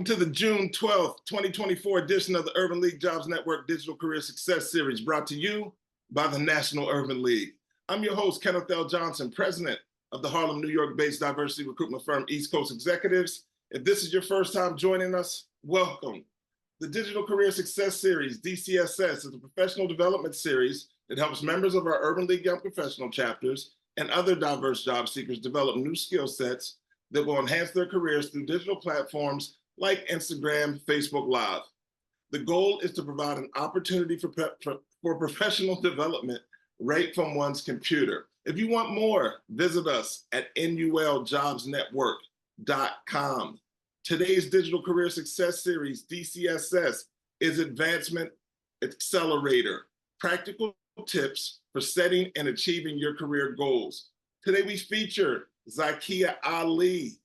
to the June 12th, 2024 edition of the Urban League Jobs Network Digital Career Success Series, brought to you by the National Urban League. I'm your host, Kenneth L. Johnson, president of the Harlem, New York-based diversity recruitment firm East Coast Executives. If this is your first time joining us, welcome. The Digital Career Success Series, DCSS, is a professional development series that helps members of our Urban League Young Professional chapters and other diverse job seekers develop new skill sets that will enhance their careers through digital platforms like Instagram, Facebook Live. The goal is to provide an opportunity for professional development right from one's computer. If you want more, visit us at nuljobsnetwork.com. Today's Digital Career Success Series, DCSS, is Advancement Accelerator, practical tips for setting and achieving your career goals. Today we feature Zakia Ali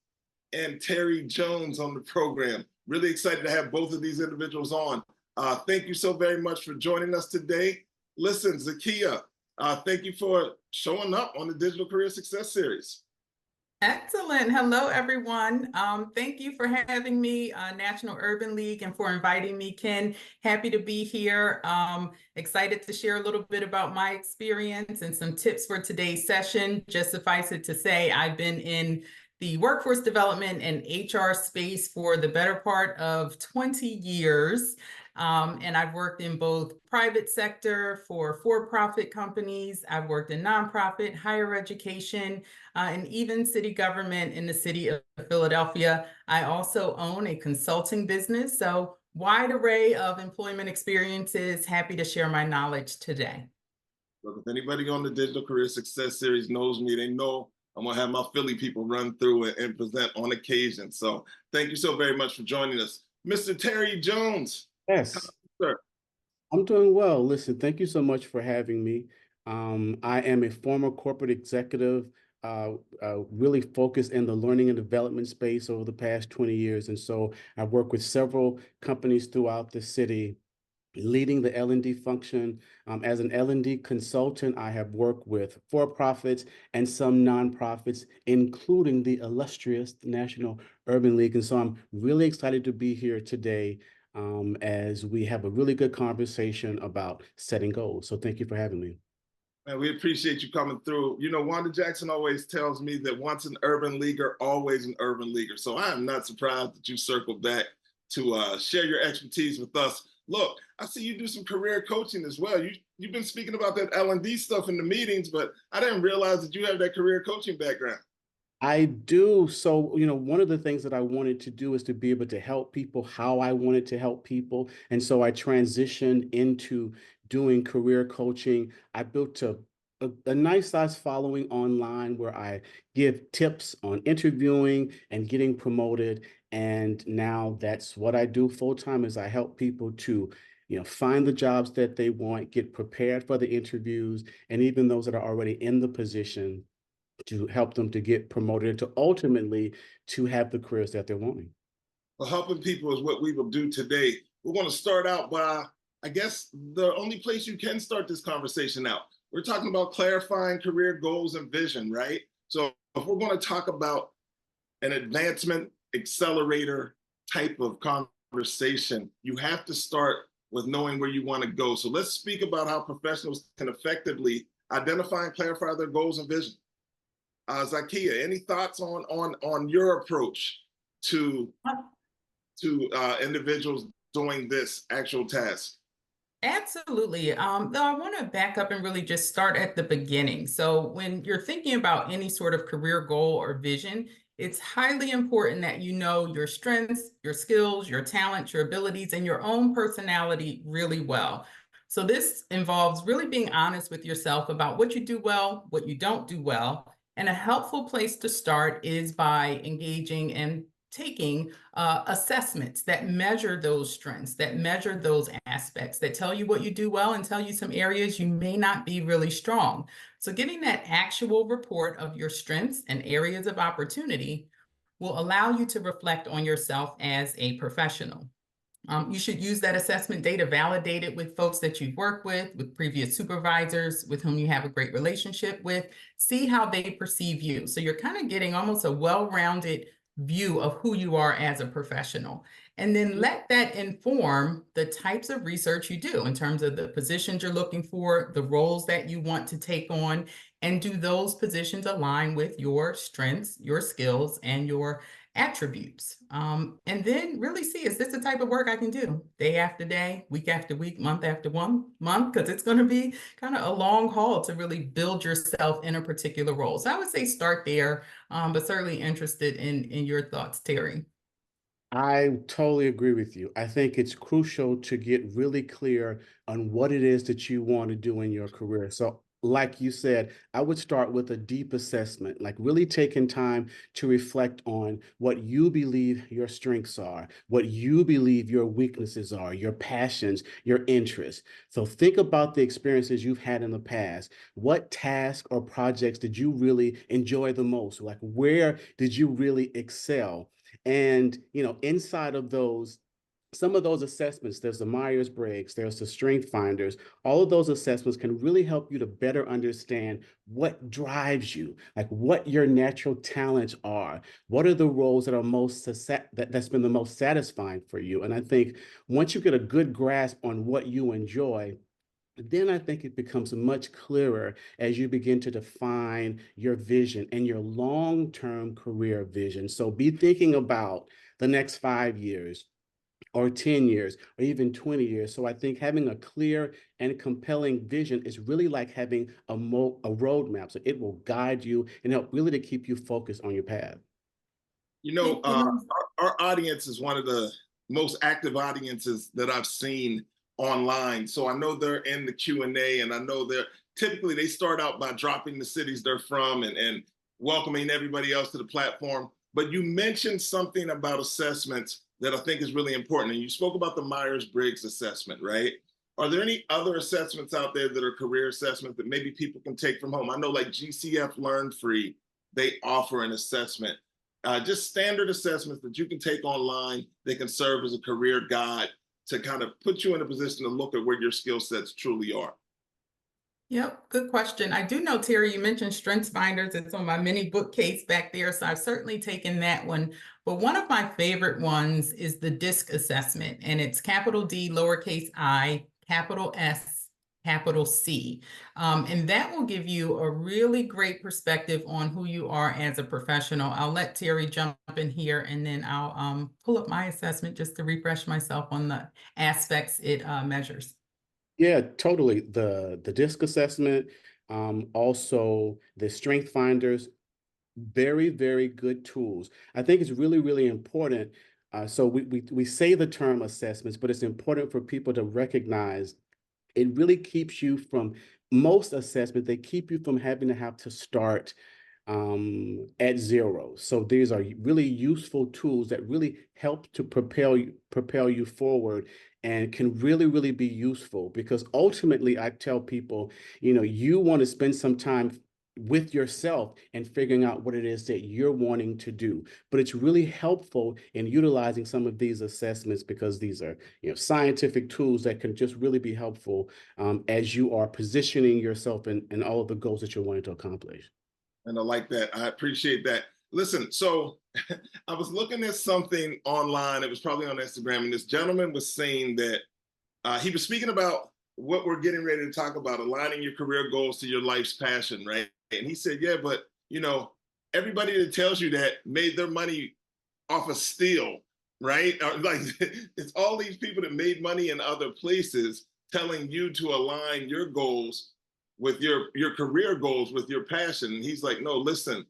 and Terry Jones on the program. Really excited to have both of these individuals on. Thank you so very much for joining us today. Listen, Zakia, thank you for showing up on the Digital Career Success Series. Excellent. Hello, everyone. Thank you for having me, National Urban League, and for inviting me, Ken. Happy to be here. Excited to share a little bit about my experience and some tips for today's session. Just suffice it to say, I've been in the workforce development and HR space for the better part of 20 years. And I've worked in both private sector for-profit companies. I've worked in nonprofit, higher education, and even city government in the city of Philadelphia. I also own a consulting business, so wide array of employment experiences. Happy to share my knowledge today. Look, if anybody on the Digital Career Success Series knows me, they know I'm gonna have my Philly people run through and present on occasion. So thank you so very much for joining us. Mr. Terry Jones. Yes, sir. I'm doing well. Listen, thank you so much for having me. I am a former corporate executive, really focused in the learning and development space over the past 20 years. And so I've worked with several companies throughout the city, leading the L&D function. As an L&D consultant, I have worked with for-profits and some nonprofits, including the illustrious National Urban League. And so I'm really excited to be here today as we have a really good conversation about setting goals. So thank you for having me. Man, we appreciate you coming through. You know, Wanda Jackson always tells me that once an urban leaguer, always an urban leaguer. So I am not surprised that you circled back to share your expertise with us. Look, I see you do some career coaching as well. You've been speaking about that L&D stuff in the meetings, but I didn't realize that you have that career coaching background. I do. So, one of the things that I wanted to do is to be able to help people how I wanted to help people. And so I transitioned into doing career coaching. I built a nice size following online where I give tips on interviewing and getting promoted. And now that's what I do full time is I help people to find the jobs that they want, get prepared for the interviews, and even those that are already in the position to help them to get promoted and to ultimately to have the careers that they're wanting. Well, helping people is what we will do today. We're going to start out by, I guess, the only place you can start this conversation out. We're talking about clarifying career goals and vision, right? So if we're going to talk about an advancement accelerator type of conversation, you have to start with knowing where you want to go. So let's speak about how professionals can effectively identify and clarify their goals and vision. Zakia, any thoughts on your approach to individuals doing this actual task? Absolutely. Though I want to back up and really just start at the beginning. So when you're thinking about any sort of career goal or vision, it's highly important that you know your strengths, your skills, your talents, your abilities, and your own personality really well. So this involves really being honest with yourself about what you do well, what you don't do well. And a helpful place to start is by engaging and taking assessments that measure those strengths, that measure those aspects, that tell you what you do well and tell you some areas you may not be really strong. So getting that actual report of your strengths and areas of opportunity will allow you to reflect on yourself as a professional. You should use that assessment data, validate it with folks that you've worked with previous supervisors with whom you have a great relationship with, see how they perceive you. So you're kind of getting almost a well-rounded view of who you are as a professional. And then let that inform the types of research you do in terms of the positions you're looking for, the roles that you want to take on, and do those positions align with your strengths, your skills, and your attributes? And then really see, is this the type of work I can do day after day, week after week, month after month? Because it's going to be kind of a long haul to really build yourself in a particular role. So I would say start there, but certainly interested in your thoughts, Terry. I totally agree with you. I think it's crucial to get really clear on what it is that you want to do in your career. So, like you said, I would start with a deep assessment, like really taking time to reflect on what you believe your strengths are, what you believe your weaknesses are, your passions, your interests. So, think about the experiences you've had in the past. What tasks or projects did you really enjoy the most? Like, where did you really excel? And, inside of those, some of those assessments, there's the Myers-Briggs, there's the Strength Finders, all of those assessments can really help you to better understand what drives you, like what your natural talents are, what are the roles that are that's been the most satisfying for you. And I think once you get a good grasp on what you enjoy, then I think it becomes much clearer as you begin to define your vision and your long-term career vision. So be thinking about the next 5 years or 10 years or even 20 years. So I think having a clear and compelling vision is really like having a roadmap. So it will guide you and help really to keep you focused on your path. You know, our audience is one of the most active audiences that I've seen online. So I know they're in the Q&A, and I know they're typically they start out by dropping the cities they're from and welcoming everybody else to the platform. But you mentioned something about assessments that I think is really important. And you spoke about the Myers-Briggs assessment, right? Are there any other assessments out there that are career assessments that maybe people can take from home? I know like GCF Learn Free, they offer an assessment, just standard assessments that you can take online. They can serve as a career guide to kind of put you in a position to look at where your skill sets truly are. Yep, good question. I do know, Terry, you mentioned Strengths Finders. It's on my mini bookcase back there, so I've certainly taken that one. But one of my favorite ones is the DISC assessment, and it's capital D, lowercase I, capital S, capital C. And that will give you a really great perspective on who you are as a professional. I'll let Terry jump in here, and then I'll pull up my assessment just to refresh myself on the aspects it measures. Yeah, totally. The DISC assessment, also the strength finders, very, very good tools. I think it's really, really important. So we say the term assessments, but it's important for people to recognize it really keeps you from most assessments, they keep you from having to have to start at zero. So these are really useful tools that really help to propel you forward and can really, really be useful because ultimately I tell people, you want to spend some time with yourself and figuring out what it is that you're wanting to do. But it's really helpful in utilizing some of these assessments because these are, scientific tools that can just really be helpful as you are positioning yourself in all of the goals that you're wanting to accomplish. And I like that. I appreciate that. Listen, so I was looking at something online. It was probably on Instagram, and this gentleman was saying that he was speaking about what we're getting ready to talk about, aligning your career goals to your life's passion, right? And he said, yeah, but everybody that tells you that made their money off of steel, right? Like it's all these people that made money in other places telling you to align your goals with your career goals, with your passion. And he's like, no, listen,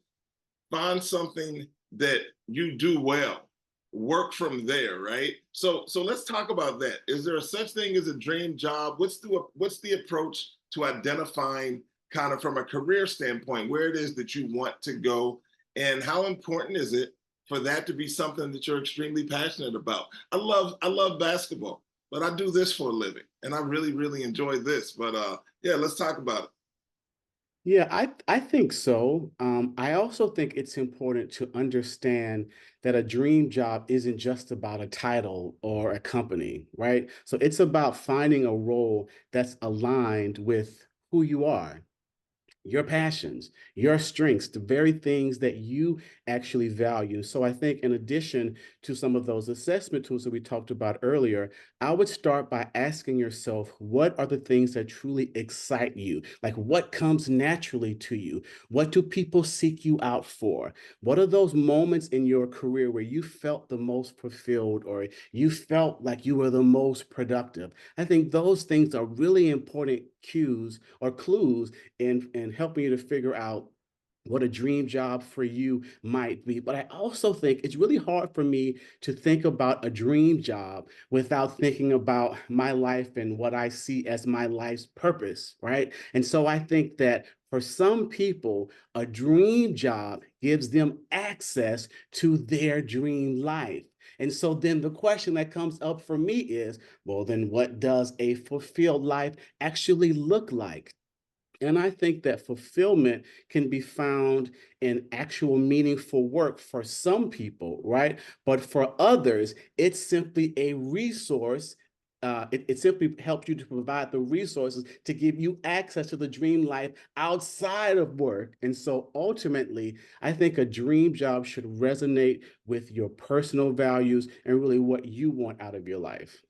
find something that you do well, work from there, right? So let's talk about that. Is there a such thing as a dream job? What's the approach to identifying kind of from a career standpoint where it is that you want to go, and how important is it for that to be something that you're extremely passionate about? I love basketball, but I do this for a living, and I really, really enjoy this. But yeah, let's talk about it. Yeah, I think so. I also think it's important to understand that a dream job isn't just about a title or a company, right? So it's about finding a role that's aligned with who you are, your passions, your strengths, the very things that you actually value. So I think in addition to some of those assessment tools that we talked about earlier, I would start by asking yourself, what are the things that truly excite you? Like, what comes naturally to you? What do people seek you out for? What are those moments in your career where you felt the most fulfilled or you felt like you were the most productive? I think those things are really important cues or clues in helping you to figure out what a dream job for you might be. But I also think it's really hard for me to think about a dream job without thinking about my life and what I see as my life's purpose, right? And so I think that for some people, a dream job gives them access to their dream life. And so then the question that comes up for me is, well, then what does a fulfilled life actually look like? And I think that fulfillment can be found in actual meaningful work for some people, right? But for others, it's simply a resource. It simply helps you to provide the resources to give you access to the dream life outside of work. And so ultimately, I think a dream job should resonate with your personal values and really what you want out of your life.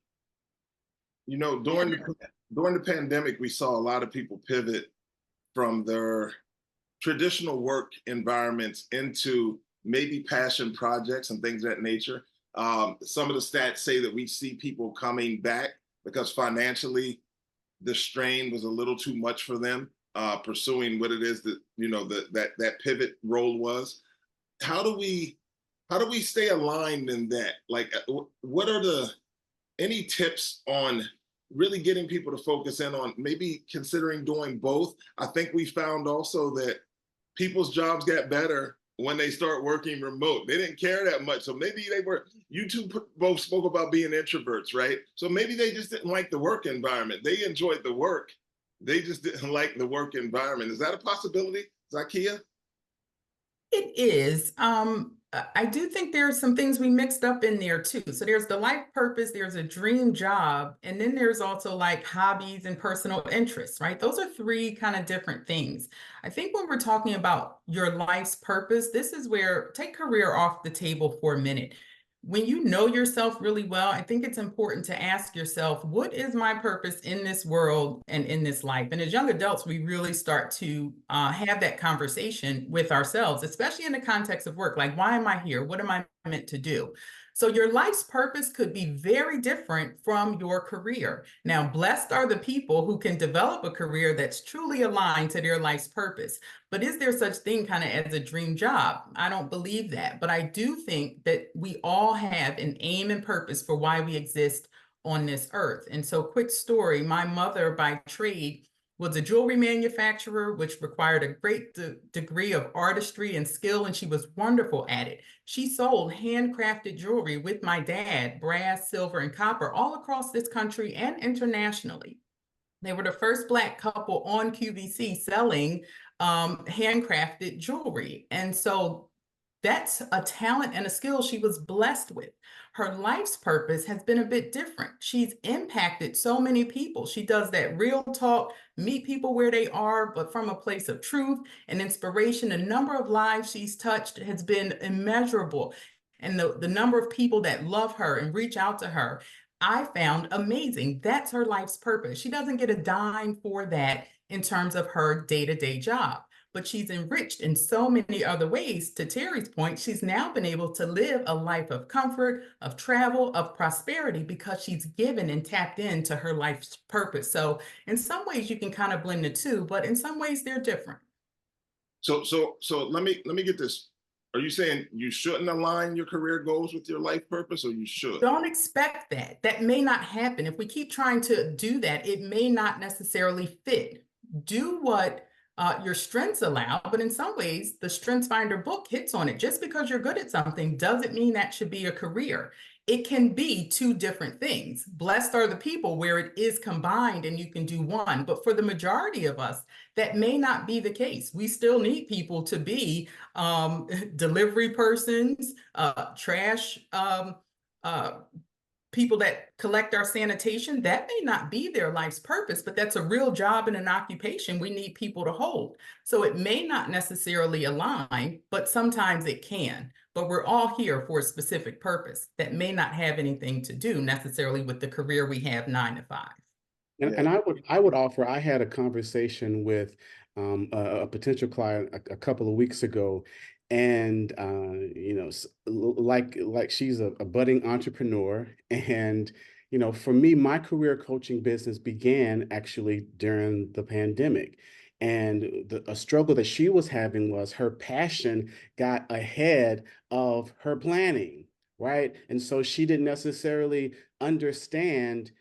You know, during the pandemic, we saw a lot of people pivot from their traditional work environments into maybe passion projects and things of that nature. Some of the stats say that we see people coming back because financially the strain was a little too much for them, pursuing what it is that that pivot role was. How do we stay aligned in that? Like, what are the any tips on really getting people to focus in on maybe considering doing both? I think we found also that people's jobs got better when they start working remote. They didn't care that much. So maybe you two both spoke about being introverts, right? So maybe they just didn't like the work environment. They enjoyed the work. They just didn't like the work environment. Is that a possibility, Zakia? It is. I do think there are some things we mixed up in there too. So there's the life purpose, there's a dream job, and then there's also like hobbies and personal interests, right? Those are three kind of different things. I think when we're talking about your life's purpose, this is where take career off the table for a minute. When you know yourself really well, I think it's important to ask yourself, what is my purpose in this world and in this life? And as young adults, we really start to have that conversation with ourselves, especially in the context of work. Like, why am I here? What am I meant to do? So your life's purpose could be very different from your career. Now, blessed are the people who can develop a career that's truly aligned to their life's purpose. But is there such thing kind of as a dream job? I don't believe that. But I do think that we all have an aim and purpose for why we exist on this earth. And so, quick story, my mother by trade was a jewelry manufacturer, which required a great degree of artistry and skill, and she was wonderful at it. She sold handcrafted jewelry with my dad, brass, silver, and copper, all across this country and internationally. They were the first Black couple on QVC selling handcrafted jewelry. And so that's a talent and a skill she was blessed with. Her life's purpose has been a bit different. She's impacted so many people. She does that real talk, meet people where they are, but from a place of truth and inspiration. The number of lives she's touched has been immeasurable. And the number of people that love her and reach out to her, I found amazing. That's her life's purpose. She doesn't get a dime for that in terms of her day-to-day job, but she's enriched in so many other ways. To Terry's point, she's now been able to live a life of comfort, of travel, of prosperity because she's given and tapped into her life's purpose. So in some ways you can kind of blend the two, but in some ways they're different. So let me get this. Are you saying you shouldn't align your career goals with your life purpose, or you should? Don't expect that. That may not happen. If we keep trying to do that, it may not necessarily fit. Do what your strengths allow, but in some ways, the Strengths Finder book hits on it. Just because you're good at something doesn't mean that should be a career. It can be two different things. Blessed are the people where it is combined and you can do one. But for the majority of us, that may not be the case. We still need people to be delivery persons, trash people that collect our sanitation, that may not be their life's purpose, but that's a real job and an occupation we need people to hold. So it may not necessarily align, but sometimes it can. But we're all here for a specific purpose that may not have anything to do necessarily with the career we have 9 to 5. And I would offer, I had a conversation with a potential client a couple of weeks ago, and like she's a budding entrepreneur, and for me, my career coaching business began actually during the pandemic. And a struggle that she was having was her passion got ahead of her planning, right? And so she didn't necessarily understand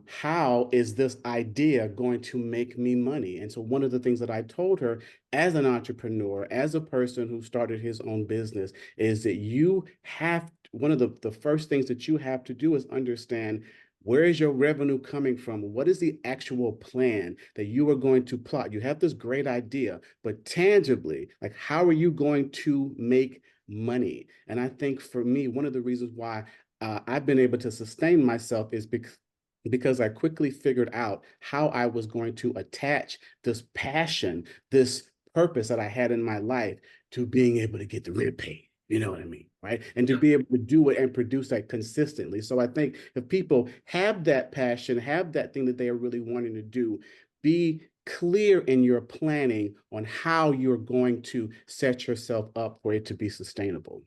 how is this idea going to make me money? And so one of the things that I told her as an entrepreneur, as a person who started his own business, is that one of the first things that you have to do is understand, where is your revenue coming from? What is the actual plan that you are going to plot? You have this great idea, but tangibly, like, how are you going to make money? And I think for me, one of the reasons why I've been able to sustain myself is because I quickly figured out how I was going to attach this passion, this purpose that I had in my life to being able to get the rent paid. You know what I mean? Right. And to be able to do it and produce that consistently. So I think if people have that passion, have that thing that they are really wanting to do, be clear in your planning on how you're going to set yourself up for it to be sustainable.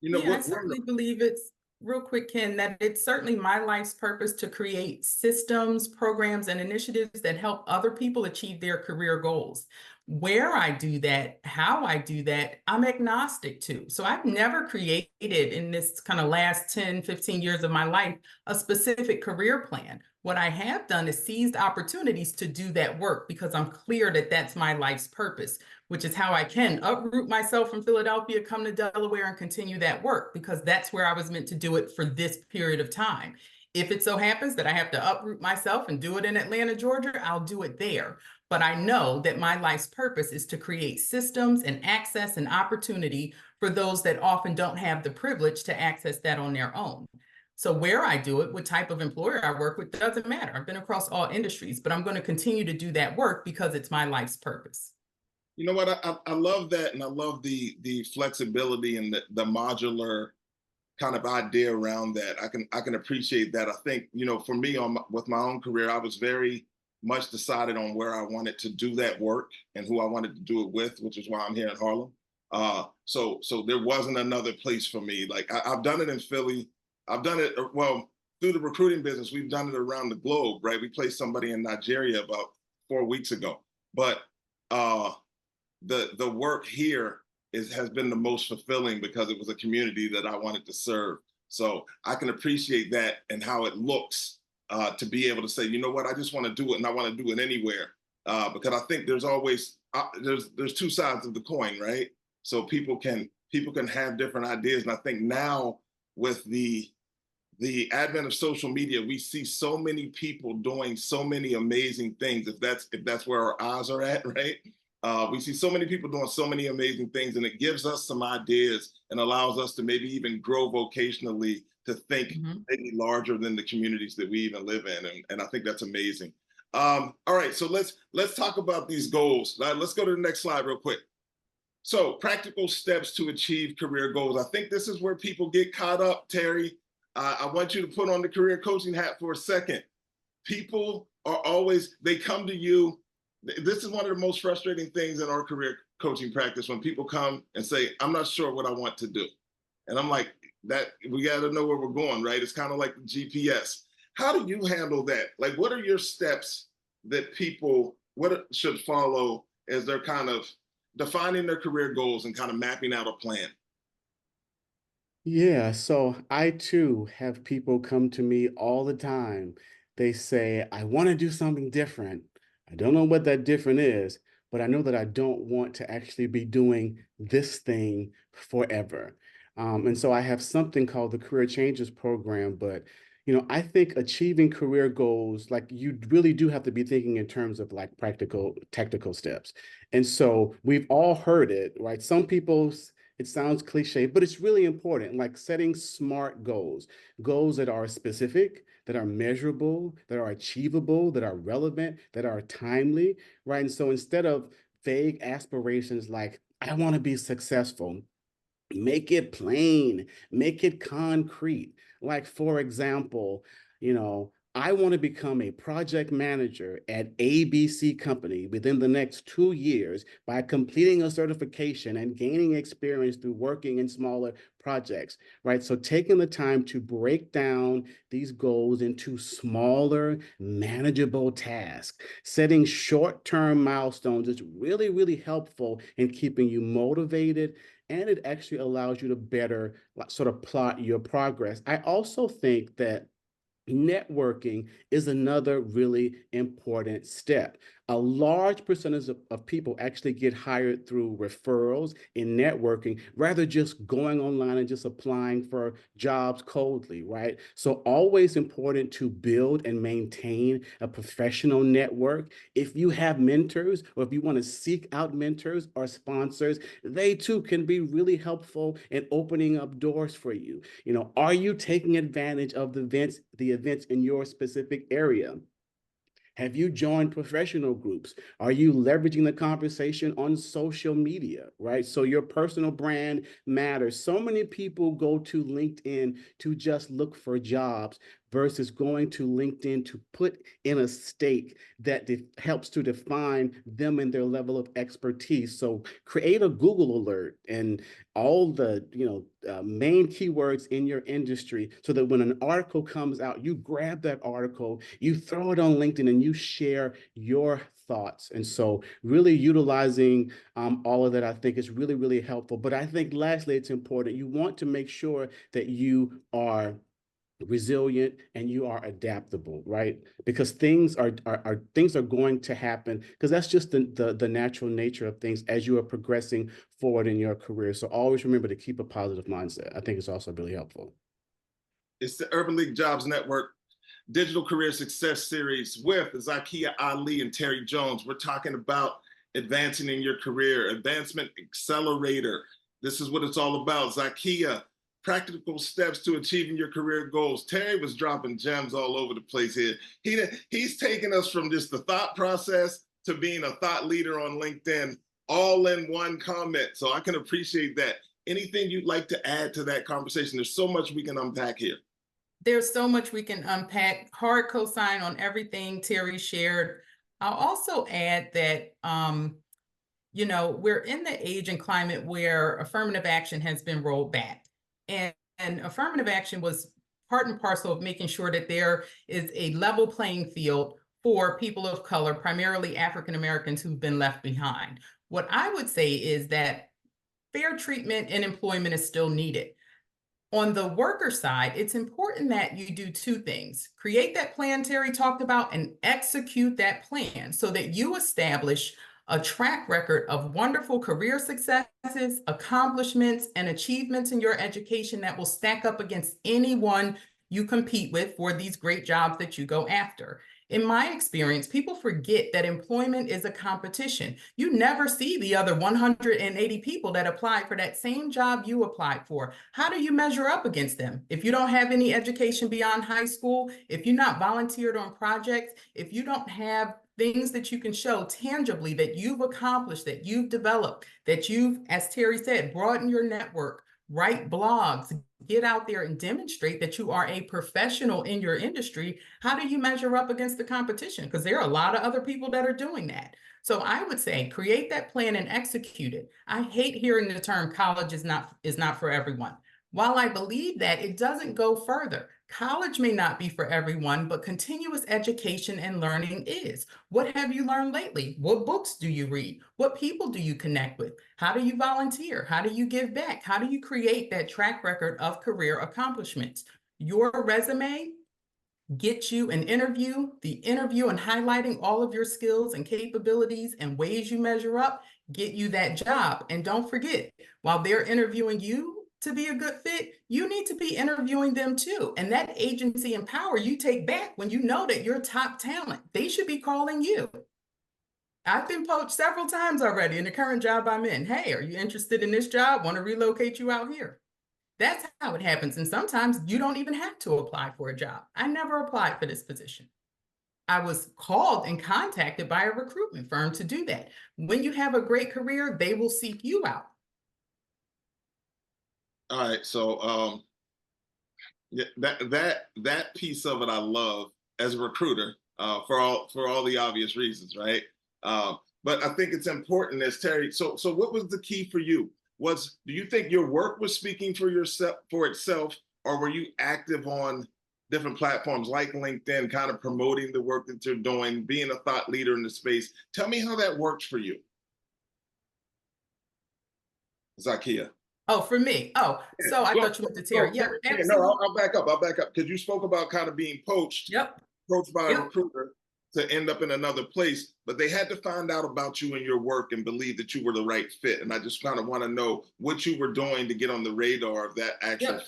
Yeah, I certainly believe it's real quick, Ken, that it's certainly my life's purpose to create systems, programs, and initiatives that help other people achieve their career goals. Where I do that, how I do that, I'm agnostic to. So I've never created in this kind of last 10, 15 years of my life, a specific career plan. What I have done is seized opportunities to do that work because I'm clear that that's my life's purpose, which is how I can uproot myself from Philadelphia, come to Delaware, and continue that work, because that's where I was meant to do it for this period of time. If it so happens that I have to uproot myself and do it in Atlanta, Georgia, I'll do it there. But I know that my life's purpose is to create systems and access and opportunity for those that often don't have the privilege to access that on their own. So where I do it, what type of employer I work with, doesn't matter. I've been across all industries, but I'm going to continue to do that work because it's my life's purpose. You know what? I love that, and I love the flexibility and the modular kind of idea around that. I can appreciate that. I think, for me, with my own career, I was very much decided on where I wanted to do that work and who I wanted to do it with, which is why I'm here in Harlem. So there wasn't another place for me. Like I've done it in Philly. I've done it, well, through the recruiting business. We've done it around the globe, right? We placed somebody in Nigeria about 4 weeks ago, but the work here has been the most fulfilling because it was a community that I wanted to serve. So I can appreciate that and how it looks to be able to say, you know what, I just want to do it, and I want to do it anywhere, because I think there's always there's two sides of the coin, right? So people can have different ideas, and I think now with the advent of social media, we see so many people doing so many amazing things. If that's where our eyes are at, right? We see so many people doing so many amazing things, and it gives us some ideas and allows us to maybe even grow vocationally, to think maybe larger than the communities that we even live in. And I think that's amazing. All right, so let's talk about these goals. Let's go to the next slide real quick. So practical steps to achieve career goals. I think this is where people get caught up, Terry. I want you to put on the career coaching hat for a second. People are always, they come to you. This is one of the most frustrating things in our career coaching practice, when people come and say, I'm not sure what I want to do. And I'm like, that we got to know where we're going, right? It's kind of like the GPS. How do you handle that? Like, what are your steps that people should follow as they're kind of defining their career goals and kind of mapping out a plan? Yeah, so I too have people come to me all the time. They say, I want to do something different. I don't know what that different is, but I know that I don't want to actually be doing this thing forever. And so I have something called the Career Changes Program. But I think achieving career goals, like, you really do have to be thinking in terms of like practical, technical steps. And so we've all heard it, right? Some people It sounds cliche, but it's really important, like setting SMART goals, goals that are specific, that are measurable, that are achievable, that are relevant, that are timely, right? And so instead of vague aspirations like, I want to be successful, make it plain, make it concrete. Like, for example, I want to become a project manager at ABC company within the next 2 years by completing a certification and gaining experience through working in smaller projects, right? So taking the time to break down these goals into smaller, manageable tasks, setting short-term milestones is really, really helpful in keeping you motivated, and it actually allows you to better sort of plot your progress. I also think that networking is another really important step. A large percentage of people actually get hired through referrals in networking rather just going online and just applying for jobs coldly, right? So always important to build and maintain a professional network. If you have mentors or if you want to seek out mentors or sponsors, they too can be really helpful in opening up doors for you. Are you taking advantage of the events in your specific area? Have you joined professional groups? Are you leveraging the conversation on social media, right? So your personal brand matters. So many people go to LinkedIn to just look for jobs versus going to LinkedIn to put in a stake that helps to define them and their level of expertise. So create a Google alert and all the main keywords in your industry so that when an article comes out, you grab that article, you throw it on LinkedIn, and you share your thoughts. And so really utilizing all of that, I think, is really, really helpful. But I think lastly, it's important. You want to make sure that you are resilient and you are adaptable, right? Because things are going to happen, because that's just the natural nature of things as you are progressing forward in your career. So always remember to keep a positive mindset. I think it's also really helpful. It's the Urban League Jobs Network Digital Career Success Series with Zakia Ali and Terry Jones. We're talking about advancing in your career, advancement accelerator. This is what it's all about. Zakia, practical steps to achieving your career goals. Terry was dropping gems all over the place here. He's taken us from just the thought process to being a thought leader on LinkedIn, all in one comment. So I can appreciate that. Anything you'd like to add to that conversation? There's so much we can unpack here. There's so much we can unpack. Hard cosign on everything Terry shared. I'll also add that, we're in the age and climate where affirmative action has been rolled back. And affirmative action was part and parcel of making sure that there is a level playing field for people of color, primarily African Americans who've been left behind. What I would say is that fair treatment in employment is still needed. On the worker side, it's important that you do two things: create that plan Terry talked about and execute that plan so that you establish a track record of wonderful career successes, accomplishments, and achievements in your education that will stack up against anyone you compete with for these great jobs that you go after. In my experience, people forget that employment is a competition. You never see the other 180 people that applied for that same job you applied for. How do you measure up against them? If you don't have any education beyond high school, if you're not volunteered on projects, if you don't have things that you can show tangibly that you've accomplished, that you've developed, that you've, as Terry said, broaden your network, write blogs, get out there and demonstrate that you are a professional in your industry, how do you measure up against the competition? Because there are a lot of other people that are doing that. So I would say create that plan and execute it. I hate hearing the term college is not for everyone. While I believe that, it doesn't go further. College may not be for everyone, but continuous education and learning is. What have you learned lately? What books do you read? What people do you connect with? How do you volunteer? How do you give back? How do you create that track record of career accomplishments? Your resume gets you an interview. The interview and highlighting all of your skills and capabilities and ways you measure up get you that job. And don't forget, while they're interviewing you to be a good fit, you need to be interviewing them too. And that agency and power you take back when you know that you're top talent. They should be calling you. I've been poached several times already in the current job I'm in. Hey, are you interested in this job? Want to relocate you out here? That's how it happens. And sometimes you don't even have to apply for a job. I never applied for this position. I was called and contacted by a recruitment firm to do that. When you have a great career, they will seek you out. All right, so yeah, that piece of it I love as a recruiter, for all the obvious reasons, right? But I think it's important, as Terry. So what was the key for you? Do you think your work was speaking for itself, or were you active on different platforms like LinkedIn, kind of promoting the work that you're doing, being a thought leader in the space? Tell me how that worked for you, Zakia. Oh, for me. Oh, so I Well, thought you meant to Terry. so, Yeah, no, absolutely. I'll back up. I'll back up because you spoke about kind of being Yep. approached by a Yep. recruiter to end up in another place, but they had to find out about you and your work and believe that you were the right fit. And I just kind of want to know what you were doing to get on the radar of that actual. Yep.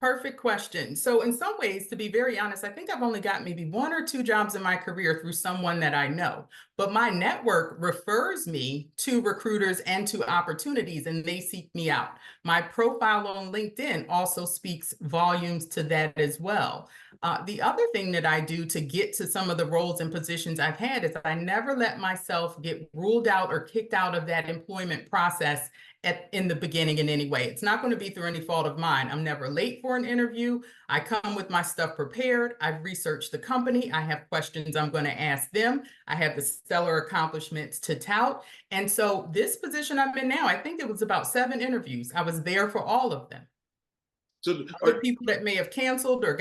Perfect question. So, in some ways, to be very honest, I think I've only got maybe one or two jobs in my career through someone that I know. But my network refers me to recruiters and to opportunities, and they seek me out. My profile on LinkedIn also speaks volumes to that as well. The other thing that I do to get to some of the roles and positions I've had is I never let myself get ruled out or kicked out of that employment process in the beginning in any way. It's not going to be through any fault of mine. I'm never late for an interview. I come with my stuff prepared. I've researched the company. I have questions I'm going to ask them. I have the stellar accomplishments to tout. And so this position I'm in now, I think it was about 7 interviews. I was there for all of them. So, Other people that may have canceled or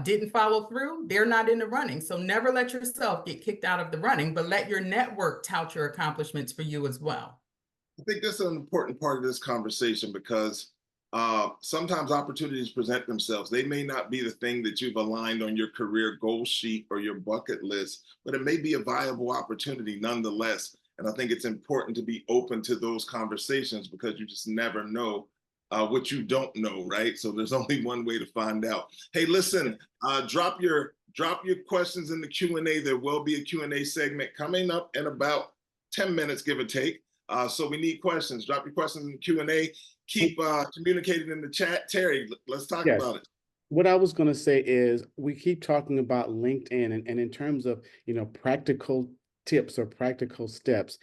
didn't follow through, they're not in the running. So never let yourself get kicked out of the running, but let your network tout your accomplishments for you as well. I think that's an important part of this conversation because sometimes opportunities present themselves. They may not be the thing that you've aligned on your career goal sheet or your bucket list, but it may be a viable opportunity nonetheless. And I think it's important to be open to those conversations because you just never know what you don't know, right? So there's only one way to find out. Hey, listen, drop your questions in the Q&A. There will be a Q&A segment coming up in about 10 minutes, give or take. So we need questions. Drop your questions in the Q&A. Keep communicating in the chat. Terry, let's talk Yes. about it. What I was going to say is we keep talking about LinkedIn and in terms of, practical tips or practical steps,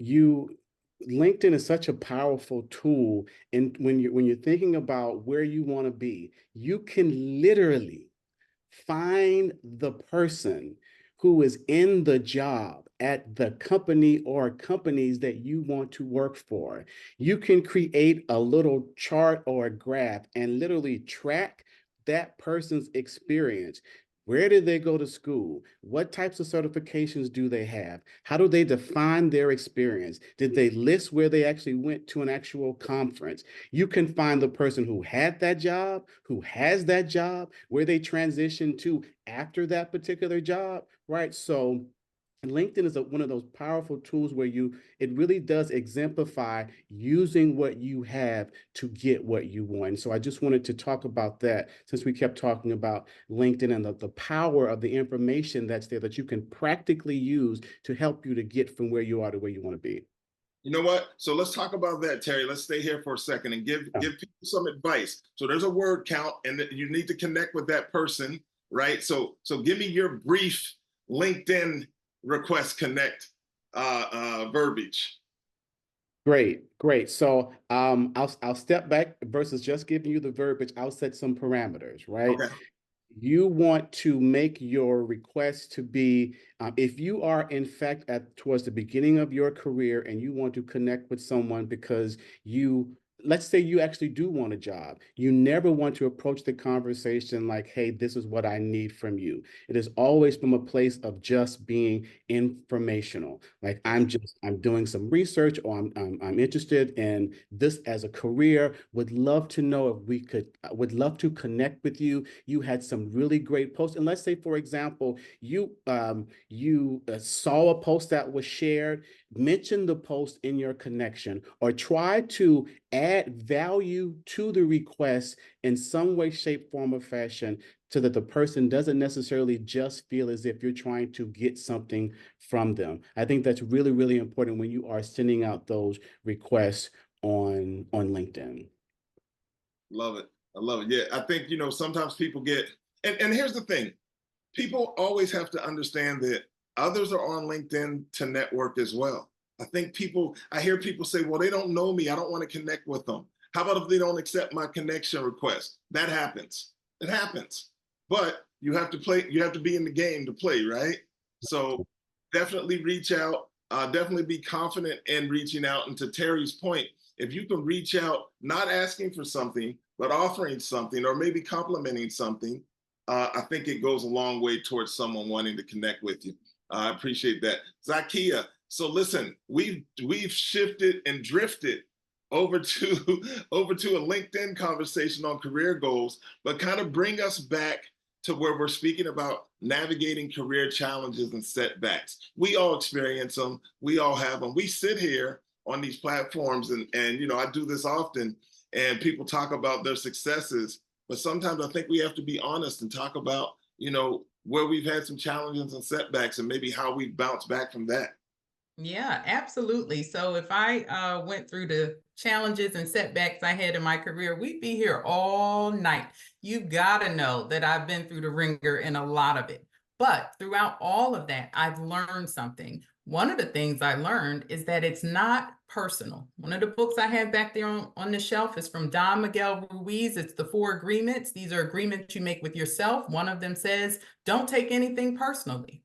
LinkedIn is such a powerful tool. And when you're thinking about where you want to be, you can literally find the person who is in the job at the company or companies that you want to work for. You can create a little chart or a graph and literally track that person's experience. Where did they go to school? What types of certifications do they have? How do they define their experience? Did they list where they actually went to an actual conference? You can find the person who had that job, who has that job, where they transitioned to after that particular job, right? So LinkedIn is one of those powerful tools where it really does exemplify using what you have to get what you want. So I just wanted to talk about that since we kept talking about LinkedIn and the power of the information that's there that you can practically use to help you to get from where you are to where you want to be. You know what? So let's talk about that, Terry. Let's stay here for a second and give people some advice. So there's a word count, and you need to connect with that person, right? So give me your brief LinkedIn request connect verbiage. Great. So I'll step back versus just giving you the verbiage. I'll set some parameters, right? Okay. You want to make your request to be, if you are in fact towards the beginning of your career and you want to connect with someone because let's say you actually do want a job, you never want to approach the conversation like, hey, this is what I need from you. It is always from a place of just being informational. Like I'm doing some research or I'm interested in this as a career, would love to know if would love to connect with you. You had some really great posts. And let's say, for example, you saw a post that was shared, mention the post in your connection or try to add value to the request in some way, shape, form, or fashion so that the person doesn't necessarily just feel as if you're trying to get something from them. I think that's really, really important when you are sending out those requests on LinkedIn. Love it. I love it. Yeah, I think, sometimes people get, and here's the thing, people always have to understand that others are on LinkedIn to network as well. I hear people say, well, they don't know me. I don't want to connect with them. How about if they don't accept my connection request? That happens. It happens. But you have to be in the game to play, right? So definitely reach out. Definitely be confident in reaching out. And to Terry's point, if you can reach out, not asking for something, but offering something or maybe complimenting something, I think it goes a long way towards someone wanting to connect with you. I appreciate that. Zakia, so listen, we've shifted and drifted over to over to a LinkedIn conversation on career goals, but kind of bring us back to where we're speaking about navigating career challenges and setbacks. We all experience them. We all have them. We sit here on these platforms and I do this often and people talk about their successes, but sometimes I think we have to be honest and talk about, where we've had some challenges and setbacks and maybe how we bounce back from that. Yeah, absolutely. So if I went through the challenges and setbacks I had in my career, we'd be here all night. You've got to know that I've been through the ringer in a lot of it. But throughout all of that, I've learned something. One of the things I learned is that it's not personal. One of the books I have back there on the shelf is from Don Miguel Ruiz. It's the 4 Agreements. These are agreements you make with yourself. One of them says, don't take anything personally.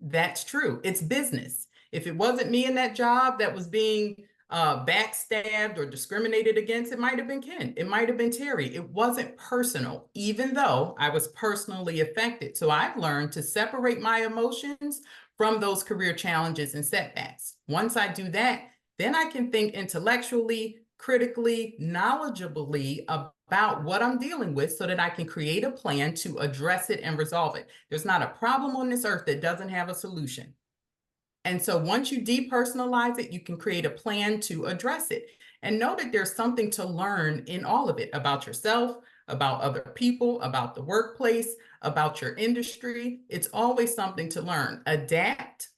That's true. It's business. If it wasn't me in that job that was being backstabbed or discriminated against, it might have been Ken. It might have been Terry. It wasn't personal, even though I was personally affected. So I've learned to separate my emotions from those career challenges and setbacks. Once I do that, then I can think intellectually, critically, knowledgeably about what I'm dealing with so that I can create a plan to address it and resolve it. There's not a problem on this earth that doesn't have a solution. And so once you depersonalize it, you can create a plan to address it. And know that there's something to learn in all of it about yourself, about other people, about the workplace, about your industry. It's always something to learn. Adapt.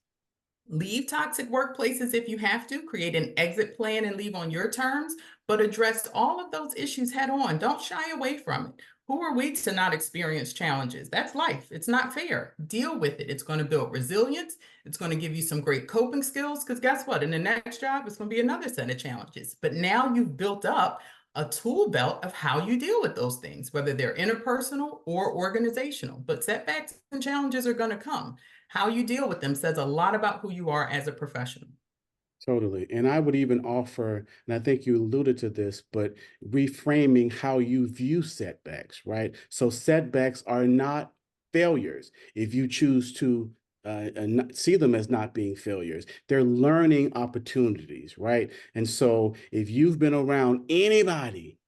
Leave toxic workplaces if you have to, create an exit plan and leave on your terms, but address all of those issues head on. Don't shy away from it. Who are we to not experience challenges? That's life. It's not fair. Deal with it. It's going to build resilience. It's going to give you some great coping skills because guess what? In the next job, it's going to be another set of challenges. But now you've built up a tool belt of how you deal with those things, whether they're interpersonal or organizational. But setbacks and challenges are going to come. How you deal with them says a lot about who you are as a professional. Totally. And I would even offer, and I think you alluded to this, but reframing how you view setbacks, right? So setbacks are not failures. If you choose to not see them as not being failures, they're learning opportunities, right? And so if you've been around anybody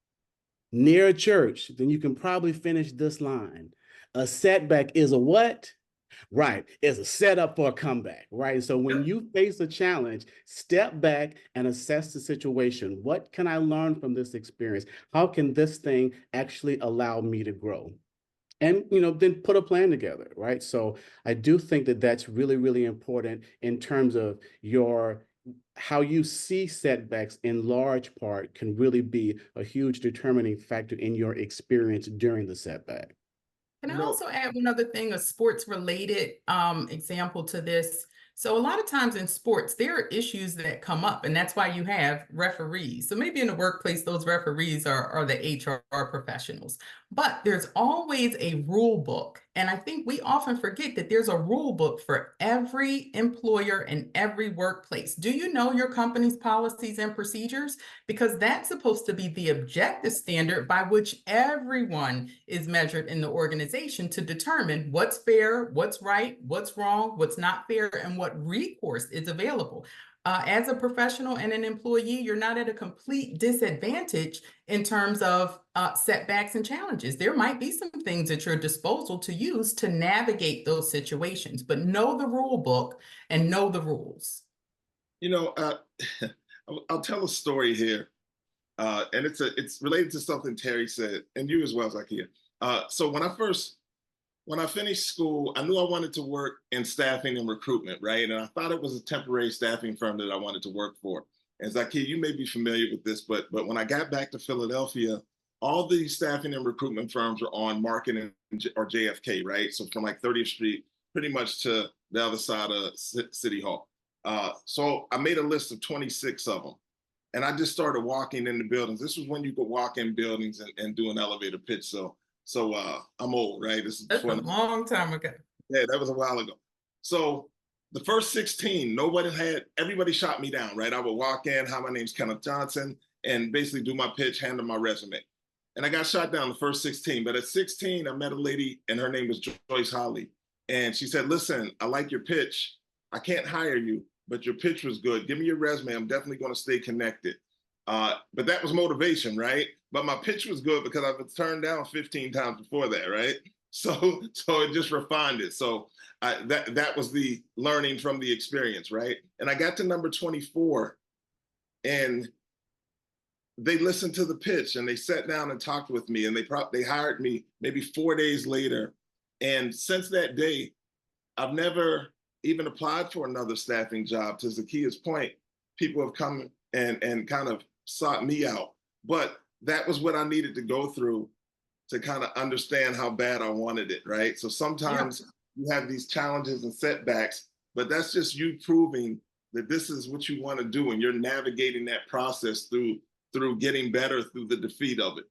near a church, then you can probably finish this line. A setback is a what? Right. It's a setup for a comeback, right? So when you face a challenge, step back and assess the situation. What can I learn from this experience? How can this thing actually allow me to grow? And, then put a plan together, right? So I do think that that's really, really important in terms of how you see setbacks in large part can really be a huge determining factor in your experience during the setback. Can I also add one other thing, a sports related example to this? So a lot of times in sports, there are issues that come up, and that's why you have referees. So maybe in the workplace, those referees are the HR professionals, but there's always a rule book. And I think we often forget that there's a rule book for every employer and every workplace. Do you know your company's policies and procedures? Because that's supposed to be the objective standard by which everyone is measured in the organization to determine what's fair, what's right, what's wrong, what's not fair, and what recourse is available. As a professional and an employee, you're not at a complete disadvantage in terms of setbacks and challenges. There might be some things at your disposal to use to navigate those situations, but know the rule book and know the rules. I'll tell a story here, and it's related to something Terry said, and you as well, Zakia. So when I finished school, I knew I wanted to work in staffing and recruitment, right? And I thought it was a temporary staffing firm that I wanted to work for. And Zaki, you may be familiar with this, but when I got back to Philadelphia, all the staffing and recruitment firms were on Market or JFK, right? So from like 30th Street, pretty much to the other side of City Hall. So I made a list of 26 of them. And I just started walking in the buildings. This was when you could walk in buildings and do an elevator pitch. So I'm old, right? This is That's before a long time ago. yeah, that was a while ago. So the first 16, everybody shot me down, right? I would walk in, hi, my name's Kenneth Johnson, and basically do my pitch, hand them my resume. And I got shot down the first 16. But at 16, I met a lady and her name was Joyce Holly. And she said, listen, I like your pitch. I can't hire you, but your pitch was good. Give me your resume. I'm definitely going to stay connected. But that was motivation, right? But my pitch was good because I've been turned down 15 times before that, right? So it just refined it. So that was the learning from the experience, right? And I got to number 24 and they listened to the pitch and they sat down and talked with me and they hired me maybe 4 days later. And since that day, I've never even applied for another staffing job. To Zakia's point, people have come and kind of sought me out. But that was what I needed to go through to kind of understand how bad I wanted it, right? So sometimes you have these challenges and setbacks, but that's just you proving that this is what you want to do and you're navigating that process through getting better through the defeat of it.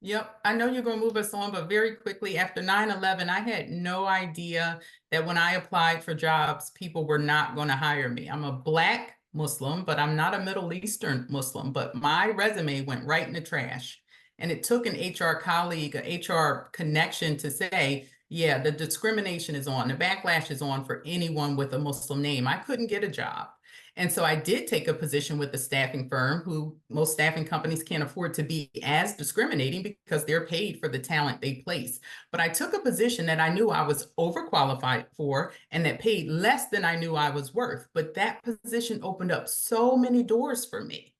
Yep, I know you're going to move us on, but very quickly, after 9/11, I had no idea that when I applied for jobs, people were not going to hire me. I'm a Black Muslim, but I'm not a Middle Eastern Muslim, but my resume went right in the trash. And it took an HR colleague, a HR connection to say, yeah, the discrimination is on, the backlash is on for anyone with a Muslim name. I couldn't get a job. And so I did take a position with a staffing firm who most staffing companies can't afford to be as discriminating because they're paid for the talent they place. But I took a position that I knew I was overqualified for and that paid less than I knew I was worth. But that position opened up so many doors for me.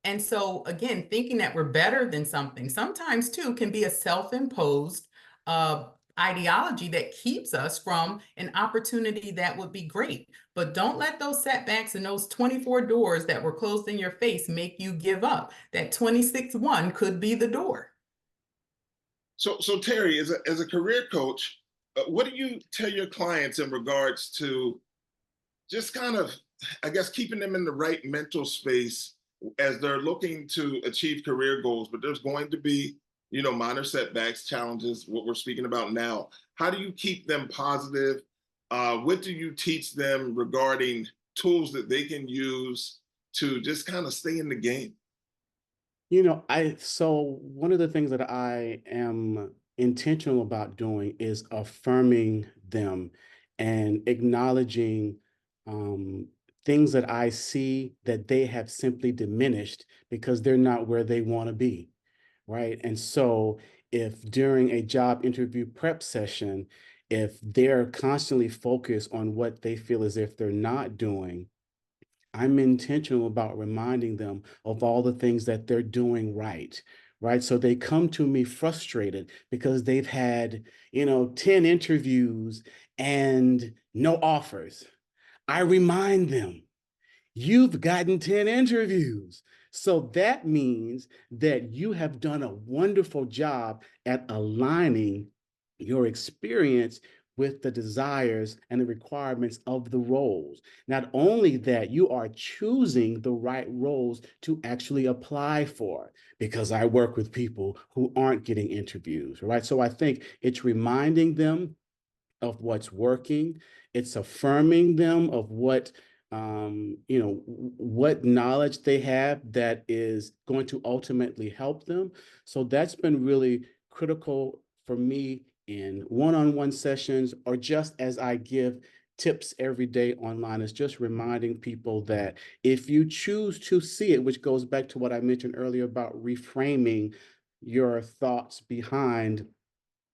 And so, again, thinking that we're better than something sometimes too can be a self-imposed ideology that keeps us from an opportunity that would be great. But don't let those setbacks and those 24 doors that were closed in your face make you give up. That 26th one could be the door. So Terry, as a career coach, what do you tell your clients in regards to just kind of, I guess, keeping them in the right mental space as they're looking to achieve career goals, but there's going to be, minor setbacks, challenges, what we're speaking about now. How do you keep them positive? What do you teach them regarding tools that they can use to just kind of stay in the game? So one of the things that I am intentional about doing is affirming them and acknowledging things that I see that they have simply diminished because they're not where they want to be, right? And so if during a job interview prep session, if they're constantly focused on what they feel as if they're not doing, I'm intentional about reminding them of all the things that they're doing right. Right. So they come to me frustrated because they've had, 10 interviews and no offers. I remind them, you've gotten 10 interviews. So that means that you have done a wonderful job at aligning your experience with the desires and the requirements of the roles. Not only that, you are choosing the right roles to actually apply for, because I work with people who aren't getting interviews, right? So I think it's reminding them of what's working. It's affirming them of what what knowledge they have that is going to ultimately help them. So that's been really critical for me in one-on-one sessions, or just as I give tips every day online, is just reminding people that if you choose to see it, which goes back to what I mentioned earlier about reframing your thoughts behind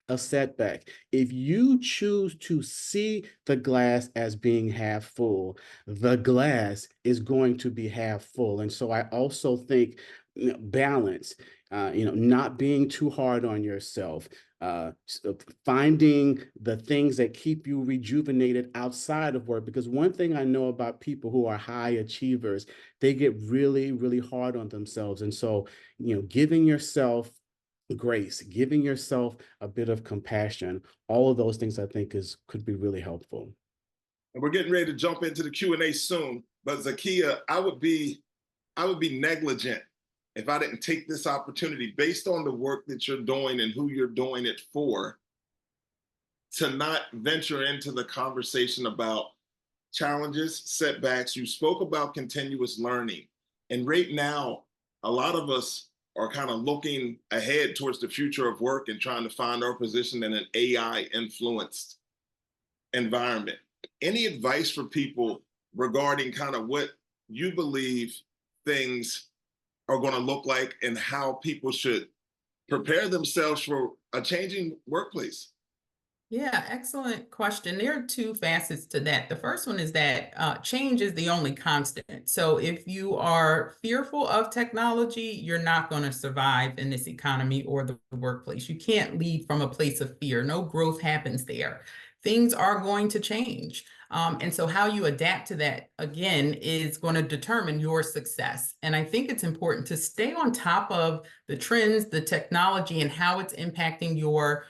a setback. If you choose to see the glass as being half full, the glass is going to be half full. And so I also think balance, not being too hard on yourself, finding the things that keep you rejuvenated outside of work. Because one thing I know about people who are high achievers, they get really, really hard on themselves. And so, giving yourself grace, giving yourself a bit of compassion, all of those things I think could be really helpful. And we're getting ready to jump into the Q&A soon. But Zakia, I would be negligent if I didn't take this opportunity based on the work that you're doing and who you're doing it for, to not venture into the conversation about challenges, setbacks. You spoke about continuous learning. And right now, a lot of us are kind of looking ahead towards the future of work and trying to find our position in an AI influenced environment. Any advice for people regarding kind of what you believe things are going to look like and how people should prepare themselves for a changing workplace? Yeah, excellent question. There are two facets to that. The first one is that change is the only constant. So if you are fearful of technology, you're not going to survive in this economy or the workplace. You can't lead from a place of fear. No growth happens there. Things are going to change. And so how you adapt to that, again, is going to determine your success. And I think it's important to stay on top of the trends, the technology, and how it's impacting your